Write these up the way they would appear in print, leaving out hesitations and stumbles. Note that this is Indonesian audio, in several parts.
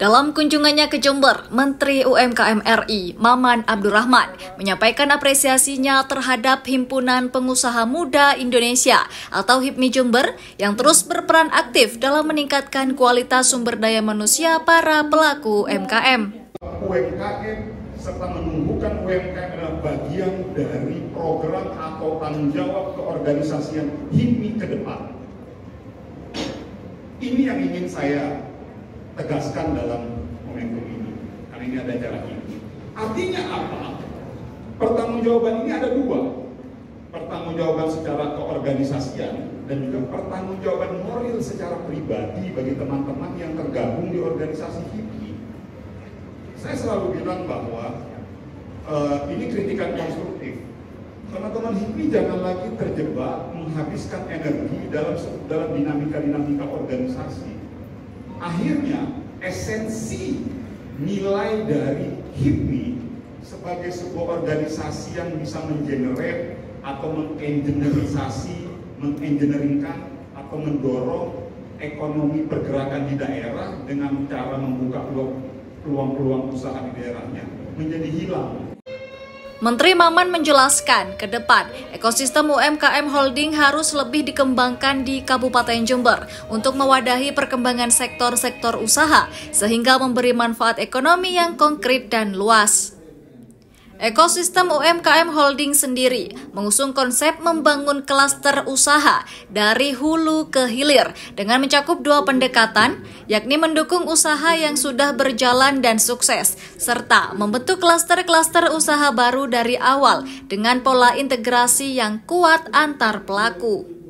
Dalam kunjungannya ke Jember, Menteri UMKM RI, Maman Abdurrahman, menyampaikan apresiasinya terhadap Himpunan Pengusaha Muda Indonesia atau HIPMI Jember yang terus berperan aktif dalam meningkatkan kualitas sumber daya manusia para pelaku UMKM. UMKM serta menumbuhkan UMKM adalah bagian dari program atau tanggung jawab keorganisasian HIPMI ke depan. Ini yang ingin saya tegaskan dalam momentum ini, karena ini ada acara ini. Artinya apa? Pertanggungjawaban ini ada dua. Pertanggungjawaban secara keorganisasian dan juga pertanggungjawaban moral secara pribadi bagi teman-teman yang tergabung di organisasi HIPMI. Saya selalu bilang bahwa ini kritikan konstruktif. Teman-teman HIPMI jangan lagi terjebak menghabiskan energi dalam dinamika-dinamika organisasi. Akhirnya, esensi nilai dari HIPMI sebagai sebuah organisasi yang bisa mengenerate atau mengengineeringkan atau mendorong ekonomi pergerakan di daerah dengan cara membuka peluang-peluang usaha di daerahnya menjadi hilang. Menteri Maman menjelaskan, ke depan ekosistem UMKM Holding harus lebih dikembangkan di Kabupaten Jember untuk mewadahi perkembangan sektor-sektor usaha sehingga memberi manfaat ekonomi yang konkret dan luas. Ekosistem UMKM Holding sendiri mengusung konsep membangun klaster usaha dari hulu ke hilir dengan mencakup dua pendekatan, yakni mendukung usaha yang sudah berjalan dan sukses, serta membentuk klaster-klaster usaha baru dari awal dengan pola integrasi yang kuat antar pelaku.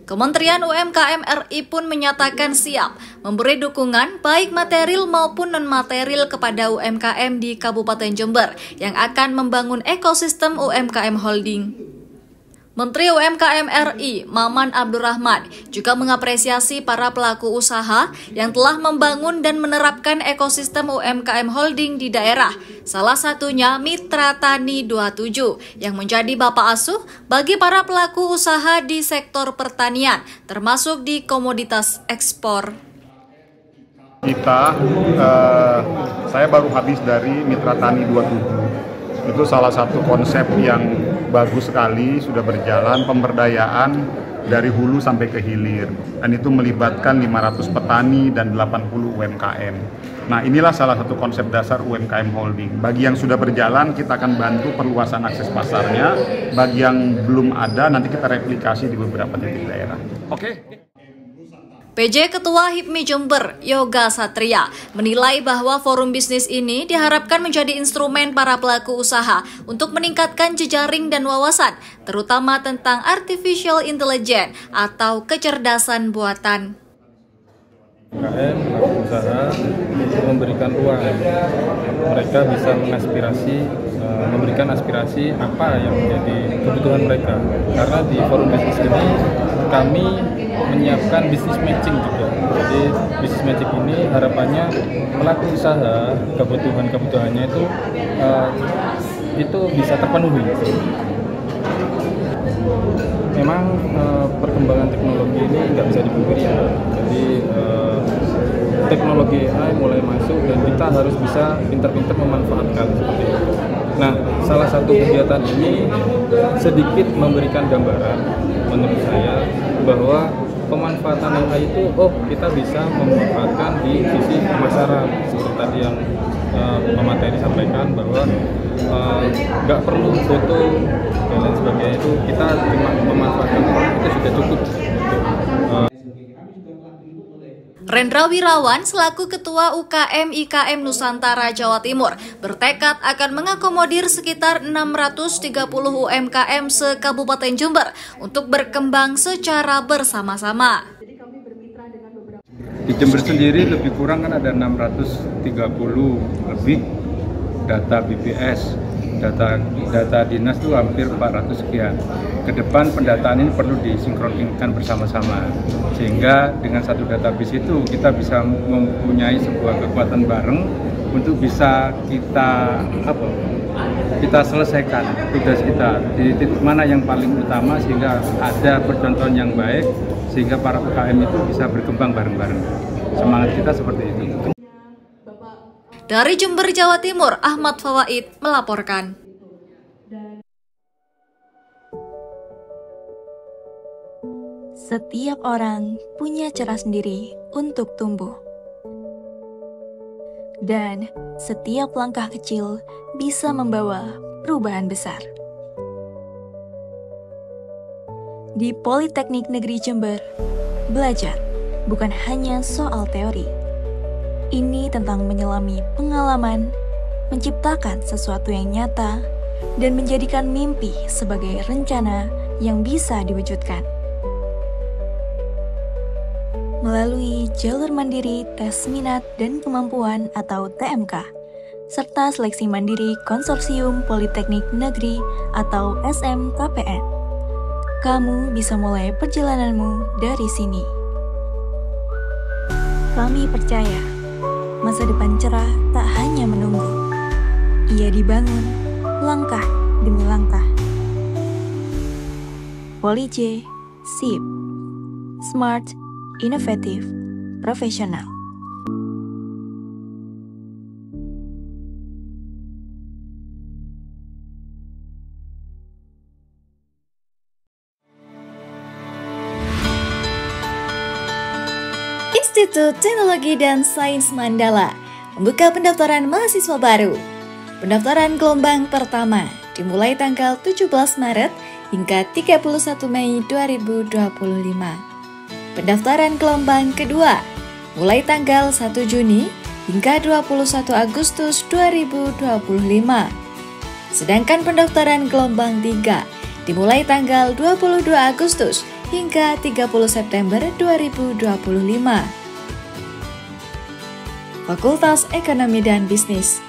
Kementerian UMKM RI pun menyatakan siap memberi dukungan baik material maupun non-material kepada UMKM di Kabupaten Jember yang akan membangun ekosistem UMKM Holding. Menteri UMKM RI, Maman Abdurrahman, juga mengapresiasi para pelaku usaha yang telah membangun dan menerapkan ekosistem UMKM Holding di daerah. Salah satunya Mitra Tani 27 yang menjadi bapak asuh bagi para pelaku usaha di sektor pertanian, termasuk di komoditas ekspor. Saya baru habis dari Mitra Tani 27. Itu salah satu konsep yang bagus sekali, sudah berjalan pemberdayaan dari hulu sampai ke hilir. Dan itu melibatkan 500 petani dan 80 UMKM. Nah, inilah salah satu konsep dasar UMKM Holding. Bagi yang sudah berjalan, kita akan bantu perluasan akses pasarnya. Bagi yang belum ada, nanti kita replikasi di beberapa titik daerah. Oke. PJ Ketua HIPMI Jember, Yoga Satria, menilai bahwa forum bisnis ini diharapkan menjadi instrumen para pelaku usaha untuk meningkatkan jejaring dan wawasan, terutama tentang artificial intelligence atau kecerdasan buatan. UMKM usaha untuk memberikan ruang, mereka bisa memberikan aspirasi apa yang menjadi kebutuhan mereka. Karena di forum bisnis ini kami menyiapkan bisnis matching juga. Jadi bisnis matching ini harapannya pelaku usaha kebutuhannya itu bisa terpenuhi. Memang perkembangan teknologi ini nggak bisa dipungkiri ya. Jadi teknologi AI mulai masuk dan kita harus bisa pintar-pintar memanfaatkan seperti itu. Nah, salah satu kegiatan ini sedikit memberikan gambaran menurut saya bahwa pemanfaatan AI itu, kita bisa memanfaatkan di sisi pemasaran seperti tadi yang pemateri sampaikan bahwa nggak perlu foto dan lain sebagainya, itu kita cuma memanfaatkan itu sudah cukup. Rendra Wirawan selaku Ketua UKM IKM Nusantara Jawa Timur bertekad akan mengakomodir sekitar 630 UMKM se-Kabupaten Jember untuk berkembang secara bersama-sama. Di Jember sendiri lebih kurang kan ada 630 lebih data BPS, data dinas itu hampir 400 sekian. Ke depan pendataan ini perlu disinkronkan bersama-sama, sehingga dengan satu database itu kita bisa mempunyai sebuah kekuatan bareng untuk bisa kita selesaikan tugas kita di titik mana yang paling utama, sehingga ada percontohan yang baik sehingga para UKM itu bisa berkembang bareng-bareng. semangat kita seperti itu. Dari Jember, Jawa Timur, Ahmad Fawaid melaporkan. Setiap orang punya cara sendiri untuk tumbuh. Dan setiap langkah kecil bisa membawa perubahan besar. Di Politeknik Negeri Jember, belajar bukan hanya soal teori. Ini tentang menyelami pengalaman, menciptakan sesuatu yang nyata, dan menjadikan mimpi sebagai rencana yang bisa diwujudkan. Melalui jalur mandiri tes minat dan kemampuan atau TMK, serta seleksi mandiri Konsorsium Politeknik Negeri atau SMKPN, kamu bisa mulai perjalananmu dari sini. Kami percaya, masa depan cerah tak hanya menunggu. Ia dibangun langkah demi langkah. Poli-J, SIP, Smart, Inovatif, Profesional. Institut Teknologi dan Sains Mandala membuka pendaftaran mahasiswa baru. Pendaftaran gelombang pertama dimulai tanggal 17 Maret hingga 31 Mei 2025. Pendaftaran gelombang kedua mulai tanggal 1 Juni hingga 21 Agustus 2025. Sedangkan pendaftaran gelombang 3 dimulai tanggal 22 Agustus hingga 30 September 2025. Fakultas Ekonomi dan Bisnis.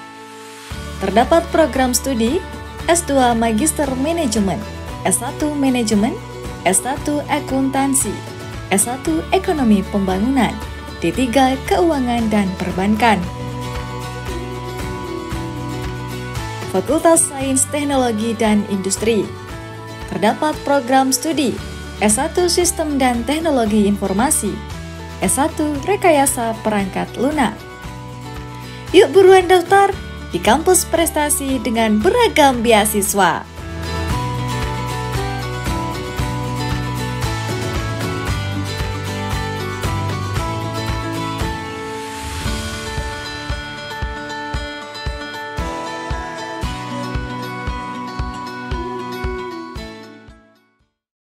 Terdapat program studi S2 Magister Manajemen, S1 Manajemen, S1 Akuntansi, S1 Ekonomi Pembangunan, D3 Keuangan dan Perbankan. Fakultas Sains Teknologi dan Industri. Terdapat program studi S1 Sistem dan Teknologi Informasi, S1 Rekayasa Perangkat Lunak. Yuk buruan daftar di kampus prestasi dengan beragam beasiswa.